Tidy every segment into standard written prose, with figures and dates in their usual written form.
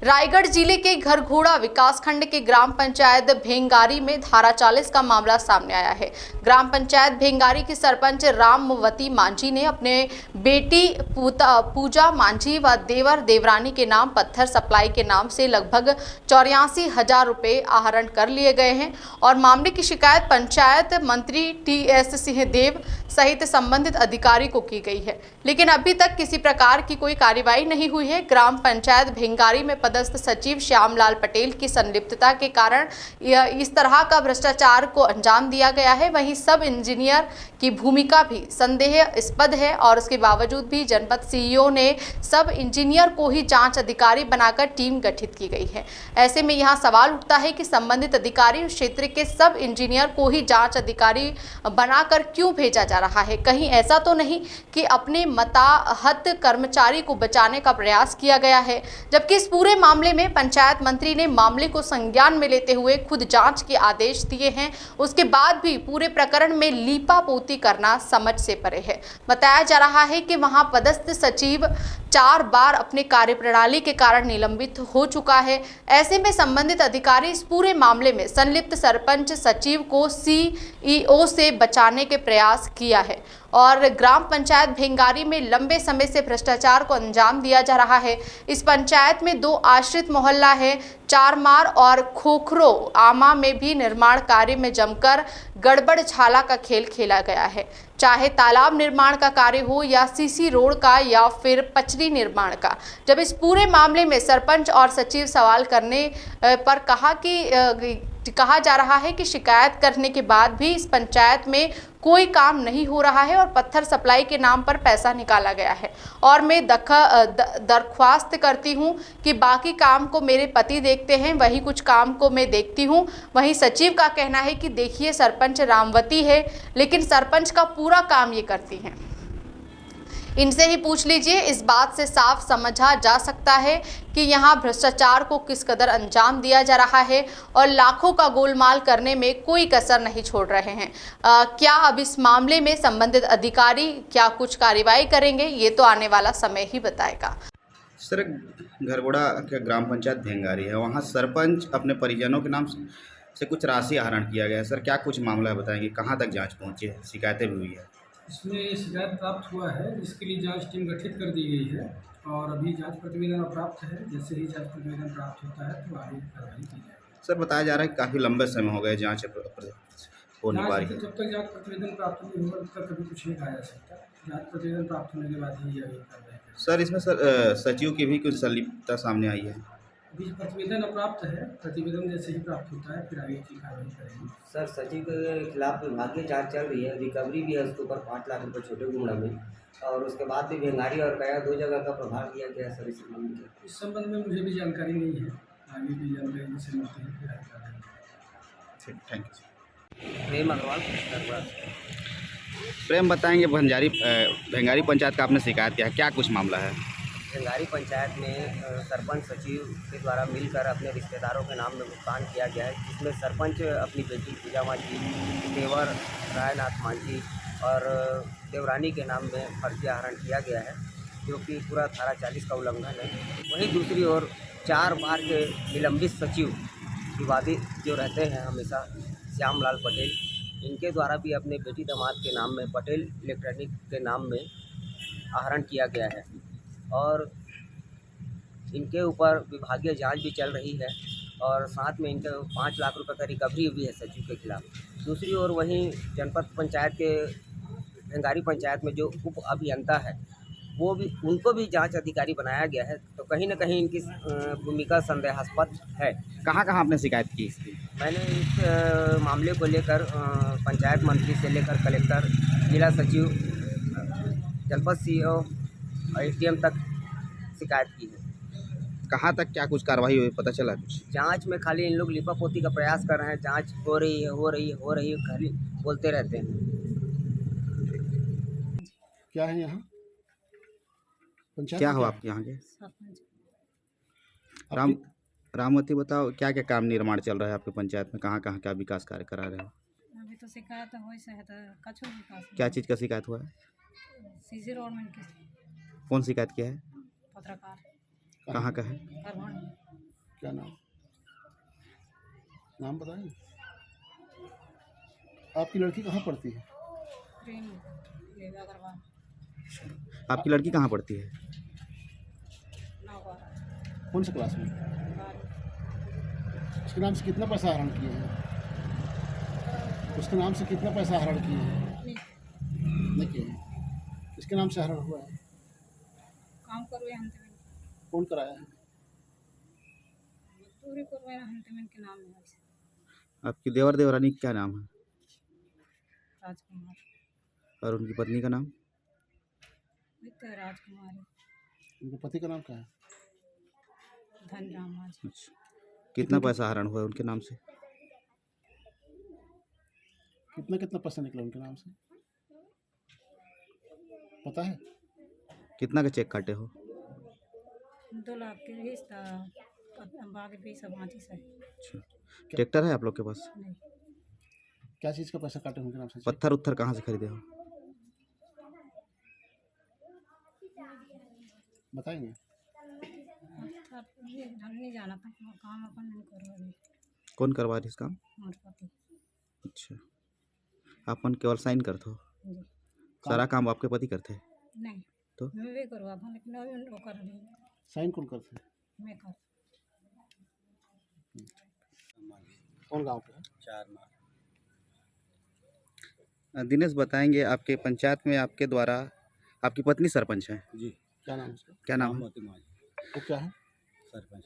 रायगढ़ जिले के घरघोड़ा विकासखंड के ग्राम पंचायत भेंगारी में धारा 40 का मामला सामने आया है। ग्राम पंचायत भेंगारी की सरपंच रामवती मांझी ने अपने बेटी पूजा मांझी व देवर देवरानी के नाम पत्थर सप्लाई के नाम से लगभग 84,000 रुपए आहरण कर लिए गए हैं और मामले की शिकायत पंचायत मंत्री टी.एस. सिंहदेव सहित संबंधित अधिकारी को की गई है, लेकिन अभी तक किसी प्रकार की कोई कार्रवाई नहीं हुई है। ग्राम पंचायत भेंगारी में पदस्थ सचिव श्यामलाल पटेल की संलिप्तता के कारण इस तरह का भ्रष्टाचार को अंजाम दिया गया है। वहीं सब इंजीनियर की भूमिका भी संदेहास्पद है और उसके बावजूद भी जनपद सीईओ ने सब इंजीनियर को ही जांच अधिकारी बनाकर टीम गठित की गई है। ऐसे में यहाँ सवाल उठता है कि संबंधित अधिकारी उस क्षेत्र के सब इंजीनियर को ही जांच अधिकारी बनाकर क्यों भेजा जा रहा है। कहीं ऐसा तो नहीं कि अपने मताहत कर्मचारी को बचाने का प्रयास किया गया है, जबकि इस पूरे मामले में पंचायत मंत्री ने मामले को संज्ञान में लेते हुए खुद जांच के आदेश दिए हैं। उसके बाद भी पूरे प्रकरण में लीपापोती करना समझ से परे है। बताया जा रहा है कि वहां पदस्थ सचिव 4 बार अपने कार्यप्रणाली के कारण निलंबित हो चुका है। ऐसे में संबंधित अधिकारी इस पूरे मामले में संलिप्त सरपंच सचिव को सीईओ से बचाने के प्रयास किया है और ग्राम पंचायत भेंगारी में लंबे समय से भ्रष्टाचार को अंजाम दिया जा रहा है। इस पंचायत में 2 आश्रित मोहल्ला है। चारमार और खोखरो आमा में भी निर्माण कार्य में जमकर गड़बड़ झाला का खेल खेला गया है, चाहे तालाब निर्माण का कार्य हो या सीसी रोड का या फिर पचड़ी निर्माण का। जब इस पूरे मामले में सरपंच और सचिव सवाल करने पर कहा जा रहा है कि शिकायत करने के बाद भी इस पंचायत में कोई काम नहीं हो रहा है और पत्थर सप्लाई के नाम पर पैसा निकाला गया है और मैं दरख्वास्त करती हूं कि बाकी काम को मेरे पति देखते हैं, वही कुछ काम को मैं देखती हूं। वहीं सचिव का कहना है कि देखिए सरपंच रामवती है, लेकिन सरपंच का पूरा काम ये करती हैं। इनसे ही पूछ लीजिए। इस बात से साफ समझा जा सकता है कि यहाँ भ्रष्टाचार को किस कदर अंजाम दिया जा रहा है और लाखों का गोलमाल करने में कोई कसर नहीं छोड़ रहे हैं। क्या अब इस मामले में संबंधित अधिकारी क्या कुछ कार्रवाई करेंगे, ये तो आने वाला समय ही बताएगा। सर, घरघोड़ा के ग्राम पंचायत भेंगारी है, वहाँ सरपंच अपने परिजनों के नाम से कुछ राशि आहरण किया गया है। सर, क्या कुछ मामला है, बताएंगे? कहाँ तक जांच पहुँची है? शिकायतें भी हुई है? इसमें शिकायत प्राप्त हुआ है, जिसके लिए जांच टीम गठित कर दी गई है और अभी जांच प्रतिवेदन प्राप्त है। जैसे ही जांच प्रतिवेदन प्राप्त होता है तो आगे कार्रवाई की जाएगी। सर, बताया जा रहा है कि काफ़ी लंबे समय हो गए जांच होने वाली है। जब तक जांच प्रतिवेदन प्राप्त नहीं होगा तब तक कभी कुछ नहीं कहा जा सकता। जांच प्रतिवेदन प्राप्त होने के बाद ही आगे कार्रवाई करेंगे। सर, इसमें सचिव की भी कुछ संलिप्तता सामने आई है। अभी प्रतिवेदन प्राप्त है, प्रतिवेदन जैसे ही प्राप्त होता है फिर आगे की कार्रवाई करेंगे। सर, सचिव के खिलाफ विभागीय जांच चल रही है, रिकवरी भी है उसके ऊपर 5 लाख रुपये छोटे गुमड़ा में, और उसके बाद भी भेंगारी और गया 2 जगह का प्रभार दिया गया। सर, इस संबंध में इस संबंध में मुझे भी जानकारी नहीं है, आगे भी जानकारी जैसे मिलती है फिर आगे करेंगे। ठीक, थैंक यू। प्रेम अग्रवाल। प्रेम, बताएंगे भेंगारी पंचायत का आपने शिकायत किया है, क्या कुछ मामला है? भेंगारी पंचायत में सरपंच सचिव के द्वारा मिलकर अपने रिश्तेदारों के नाम में भुगतान किया गया है, जिसमें सरपंच अपनी बेटी पूजा मांझी, देवर रायनाथ मांझी और देवरानी के नाम में फर्जी आहरण किया गया है, जो कि पूरा धारा 40 का उल्लंघन है। वहीं दूसरी ओर 4 बार के निलंबित सचिव विवादित जो रहते हैं हमेशा, श्यामलाल पटेल, इनके द्वारा भी अपने बेटी दामाद के नाम में पटेल इलेक्ट्रॉनिक के नाम में आहरण किया गया है और इनके ऊपर विभागीय जांच भी चल रही है और साथ में इनके 5 लाख रुपए का रिकवरी भी है सचिव के खिलाफ। दूसरी ओर वहीं जनपद पंचायत के भेंगारी पंचायत में जो उप अभियंता है, वो भी उनको भी जांच अधिकारी बनाया गया है, तो कहीं ना कहीं इनकी भूमिका संदेहास्पद है। कहाँ आपने शिकायत की इसकी? मैंने इस मामले को लेकर पंचायत मंत्री से लेकर कलेक्टर, जिला सचिव, जनपद सीईओ और एसडीएम तक शिकायत की है। कहाँ तक क्या कुछ कार्रवाई हुई, पता चला कुछ? जांच में खाली इन लोग लिपापोती का प्रयास कर रहे हैं। जांच हो रही है, खाली बोलते रहते हैं। क्या है यहाँ पंचायत? क्या हो आपके यहाँ के? रामवती, बताओ क्या क्या काम निर्माण चल रहा है आपके पंचायत में? कहाँ कहाँ क्या विकास कार्य करा रहे हो? अभी तो शिकायत हो से है तो कछु विकास क्या चीज़ का शिकायत हुआ है? सीसी रोड में कौन शिकायत किया है? पत्रकार कहाँ का है? घरघोड़ा। क्या नाम? नाम बताएंगे? आपकी लड़की कहाँ पढ़ती है? प्रेम देव अग्रवाल आपकी लड़की कहाँ पढ़ती है? 9/12 कौन से क्लास में? 12 उसके नाम से कितना पैसा आहरण किए हैं? उसके नाम से कितना पैसा आहरण किए हैं? नहीं किए हैं। इसके नाम से आहरण हुआ है। काम करवे हंतमेन कौन कराया है? पूरी करवे हंतमेन के नाम है आपकी देवर देवरानी का क्या नाम है राजकुमार और उनकी पत्नी का नाम? नित्य राजकुमारी उनके पति का नाम क्या है? धनराम माझी अच्छा, कितना पैसा आहरण हुआ है उनके नाम से? कितना पैसा निकला उनके नाम से पता है? कितना का चेक काटे हो? 2 लाख के रिश्ता बाकी पैसा बाँची से अच्छा, ट्रैक्टर है आप लोग के पास? नहीं क्या चीज़ का पैसा काटे उनके नाम से? पत्थर उत्थर कहाँ से खरीदे हो? बताएंगे? ढंग नहीं जाना था काम अपन नहीं करवा रही कौन करवा रही इस काम? हमारे पति अच्छा, अपन केवल साइन करते हो? जी सारा काम आपके पति करते हैं? नहीं तो? मैं भी करवा था लेकिन अभी उन लोग कर रही साइन कौन करते हैं? मैं कर कौन गाँव पे है? दिनेश बताएंगे, आपके पंचायत में आपके द्वारा आपकी पत्नी सरपंच है? जी। क्या नाम है उसका? क्या नाम है? रामवती माझी वो क्या है? सरपंच।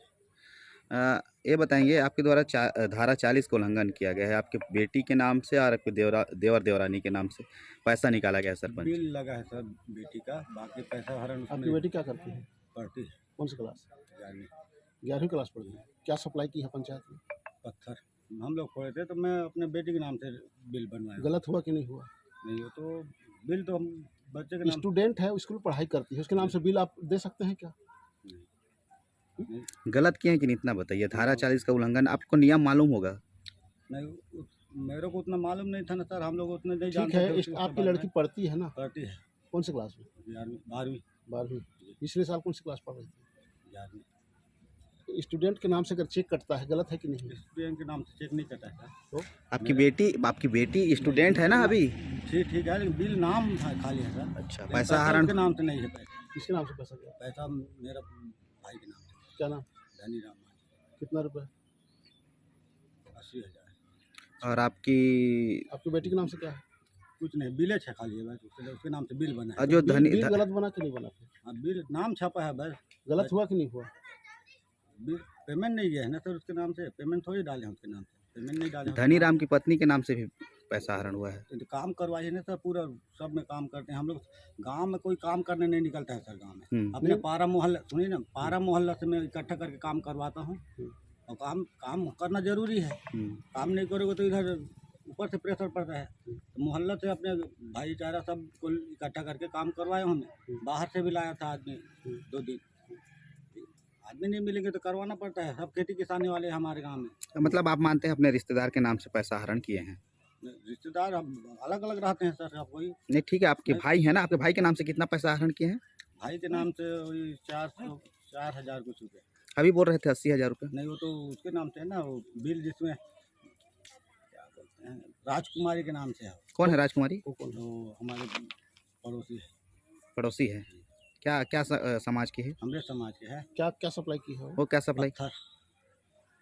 ये बताएंगे, आपके द्वारा धारा 40 का उल्लंघन किया गया है, आपके बेटी के नाम से और आपके देवर देवरानी के नाम से पैसा निकाला गया है सरपंच। बिल लगा है सर बेटी का, बाकी पैसा हरण आपकी बेटी क्या करती है? पड़ती है कौन सी क्लास? 11वीं 11वीं क्लास पढ़ती है। क्या सप्लाई की है पंचायत में? पत्थर हम लोग खोए थे तो मैं अपने बेटी के नाम से बिल बनवाया। गलत हुआ कि नहीं हुआ? नहीं हो तो बिल तो हम बच्चे के नाम स्टूडेंट है, स्कूल पढ़ाई करती है, उसके नाम से बिल आप दे सकते हैं क्या? गलत किए हैं कि नहीं इतना बताइए। धारा 40 का उल्लंघन, आपको नियम मालूम होगा? नहीं मेरे को उतना मालूम नहीं था ना सर, हम लोग उतने नहीं ठीक जानते है, थे उसके आपकी बारे लड़की में। पढ़ती है ना? पढ़ती है कौन से क्लास में? 12वीं 12वीं। पिछले साल कौन सी क्लास पढ़ रही थी? 11वीं। स्टूडेंट के नाम से अगर चेक कटता है, गलत है कि नहीं? स्टूडेंट के नाम से चेक नहीं कटा है सर। तो आपकी बेटी स्टूडेंट है ना अभी? ठीक है, लेकिन बिल नाम खाली है सर। अच्छा, लेकिन पैसा आहरण उसके नाम से नहीं है पैसा। किसके नाम से पैसा गया? पैसा मेरा भाई के नाम से। क्या नाम? धनी राम माझी। कितना रुपए? 80,000। और आपकी बेटी के नाम से क्या है? कुछ नहीं, बिले है खाली है बस, उसके नाम से बिल बना है। जो बिल गलत बना कि नहीं बना? फिर हाँ, बिल नाम छापा है बस। गलत हुआ कि नहीं हुआ? बिल पेमेंट नहीं गया है ना सर उसके नाम से, पेमेंट थोड़ी डाले हैं उसके नाम से, पेमेंट नहीं डाले हैं। धनी राम की पत्नी के नाम से भी पैसा आहरण हुआ है? तो काम करवाइए ना सर, पूरा सब में काम करते हैं हम लोग। गांव में कोई काम करने नहीं निकलता है सर गांव में। अपने पारा मोहल्ला सुनिए ना, पारा मोहल्ला से मैं इकट्ठा करके काम करवाता हूँ। और काम करना जरूरी है। काम नहीं करोगे तो इधर ऊपर से प्रेशर पड़ता है। तो मोहल्ला से अपने भाईचारा सब को इकट्ठा करके काम करवाए हमने। बाहर से भी लाया था आदमी 2 दिन। आदमी नहीं मिलेंगे तो करवाना पड़ता है। सब खेती किसानी वाले हैं हमारे गांव में। मतलब आप मानते हैं अपने रिश्तेदार के नाम से पैसा आहरण किए हैं? रिश्तेदार हम अलग अलग रहते हैं सर, सब कोई। नहीं ठीक है, आपके भाई है ना, आपके भाई के नाम से कितना पैसा आहरण किए हैं? भाई के नाम से वही 4,000 कुछ रुपये। अभी बोल रहे थे 80,000 रुपये। नहीं वो तो उसके नाम से है ना, वो बिल जिसमें क्या बोलते हैं, राजकुमारी के नाम से है। कौन है राजकुमारी? वो हमारे पड़ोसी है। पड़ोसी है? क्या समाज की है? हमरे समाज के है। क्या सप्लाई की है? वो क्या सप्लाई? पत्थर।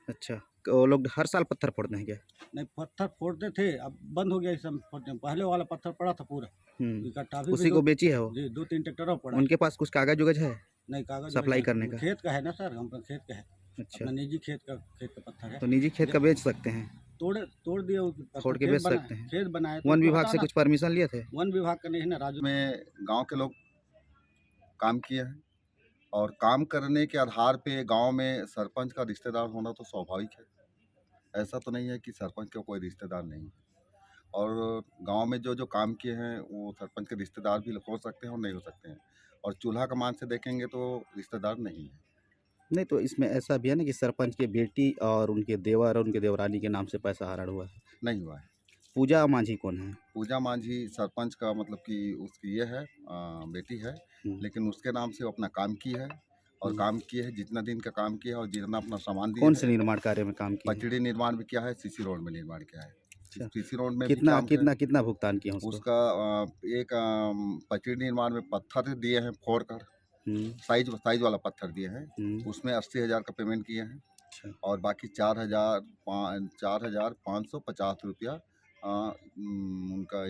अच्छा, वो लोग हर साल पत्थर फोड़ते हैं क्या? नहीं, पत्थर फोड़ते थे, अब बंद हो गया इस समय फोड़ते हैं। पहले वाला पत्थर पड़ा था पूरा इकट्ठा। उसी को बेची है वो? जी, 2-3 ट्रैक्टर पड़ा। उनके पास कुछ कागज उगज है? नहीं, कागज सप्लाई करने का? खेत का है ना सर, हम खेत का है। अच्छा, अपना निजी खेत का पत्थर है। तो निजी खेत का बेच सकते हैं? तोड़ दिया वो पत्थर, तोड़ के खेत बेच बनाए- सकते हैं? खेत बनाए तो वन उसको विभाग से हटाना। कुछ परमिशन लिए थे? वन विभाग का नहीं है ना, राजू में गांव के लोग काम किए हैं और काम करने के आधार पे गांव में सरपंच का रिश्तेदार होना तो स्वाभाविक है। ऐसा तो नहीं है कि सरपंच का कोई रिश्तेदार नहीं है। और गांव में जो काम किए हैं वो सरपंच के रिश्तेदार भी हो सकते हैं और नहीं हो सकते हैं। और चूल्हा का मान से देखेंगे तो रिश्तेदार नहीं है। नहीं, तो इसमें ऐसा भी है ना कि सरपंच के बेटी और उनके देवर और उनके देवरानी के नाम से पैसा आहरण हुआ है? नहीं हुआ है। पूजा मांझी कौन है? पूजा मांझी सरपंच का मतलब कि उसकी ये है बेटी है, लेकिन उसके नाम से वो अपना काम की है और काम किए हैं, जितना दिन का काम किया है और जितना अपना सामान दिया कौन है। से निर्माण कार्य में काम किया? पचड़ी निर्माण भी किया है, सीसी रोड में निर्माण किया है। अच्छा। सीसी रोड में भी कितना काम किया है। कितना कितना भुगतान किया उसको? उसका एक पचड़ी निर्माण में पत्थर दिए हैं फोड़ कर, हम्म, साइज वाला पत्थर दिए हैं, हम्म, उसमें 80,000 का पेमेंट किए हैं। अच्छा। और बाकी 4,550 रुपया उनका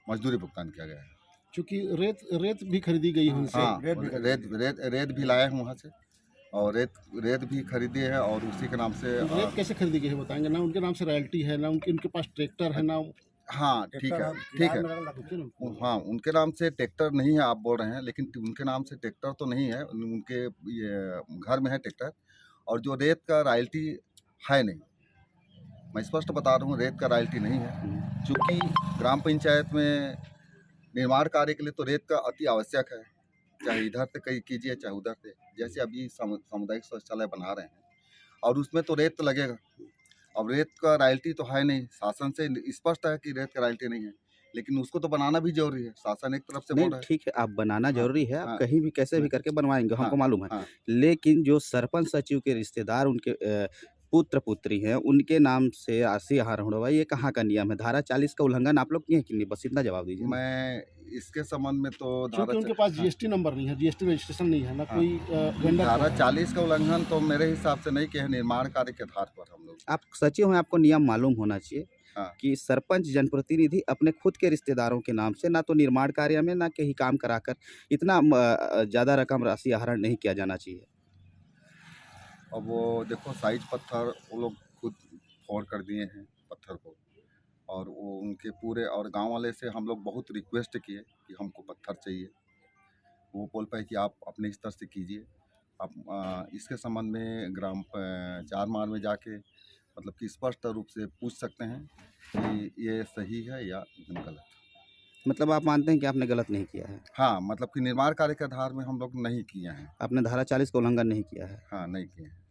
मजदूरी भुगतान किया गया है। चूँकि रेत रेत भी खरीदी गई है उनसे। हाँ, रेत भी लाए हैं वहाँ से, और रेत भी खरीदे हैं, और उसी के नाम से रेत कैसे खरीदी गई है बताएंगे ना? उनके नाम से रॉयल्टी है ना, उनके पास ट्रैक्टर है ना? हाँ ठीक है, ठीक है। हाँ, उनके नाम से ट्रैक्टर नहीं है आप बोल रहे हैं, लेकिन उनके नाम से ट्रैक्टर तो नहीं है, उनके ये घर में है ट्रैक्टर। और जो रेत का रॉयल्टी है नहीं, मैं स्पष्ट बता रहा हूँ, रेत का रॉयल्टी नहीं है। चूँकि ग्राम पंचायत में निर्माण कार्य के लिए तो रेत का अति आवश्यक है, चाहे इधर से कहीं कीजिए चाहे उधर से। जैसे अभी सामुदायिक शौचालय बना रहे हैं और उसमें तो रेत तो लगेगा। अब रेत का रॉयल्टी तो है नहीं, शासन से स्पष्ट है कि रेत का रॉयल्टी नहीं है, लेकिन उसको तो बनाना भी जरूरी है। शासन एक तरफ से बोल नहीं रहा है। ठीक है, आप बनाना जरूरी है, आप हाँ, कहीं भी कैसे भी करके बनवाएंगे, हमको हाँ, मालूम है। हाँ। लेकिन जो सरपंच सचिव के रिश्तेदार उनके पुत्र पुत्री हैं, उनके नाम से राशि आहरण हो रहा है, ये कहाँ का नियम है? धारा 40 का उल्लंघन आप लोग किए कि नहीं? बस इतना जवाब दीजिए ना। मैं इसके संबंध में तो क्योंकि उनके पास जीएसटी नंबर नहीं है, जीएसटी रजिस्ट्रेशन नहीं है ना, कोई वेंडर धारा 40 का उल्लंघन तो मेरे हिसाब से नहीं किया है, निर्माण कार्य के आधार पर हम लोग। आप आप सचिव हैं, आपको नियम मालूम होना चाहिए हाँ। कि सरपंच जनप्रतिनिधि अपने खुद के रिश्तेदारों के नाम से ना तो निर्माण कार्य में ना कहीं काम कराकर इतना ज़्यादा रकम राशि आहरण नहीं किया जाना चाहिए। अब वो देखो, साइज पत्थर वो लोग खुद फोड़ कर दिए हैं पत्थर को, और वो उनके पूरे, और गांव वाले से हम लोग बहुत रिक्वेस्ट किए कि हमको पत्थर चाहिए। वो बोल पाए कि आप अपने स्तर से कीजिए। आप इसके संबंध में ग्राम चार मार में जाके मतलब कि स्पष्ट रूप से पूछ सकते हैं कि ये सही है या एकदम गलत। मतलब आप मानते हैं कि आपने गलत नहीं किया है, हाँ, मतलब कि निर्माण कार्य के आधार में हम लोग नहीं किए हैं। आपने धारा 40 का उल्लंघन नहीं किया है। हाँ, नहीं किए हैं।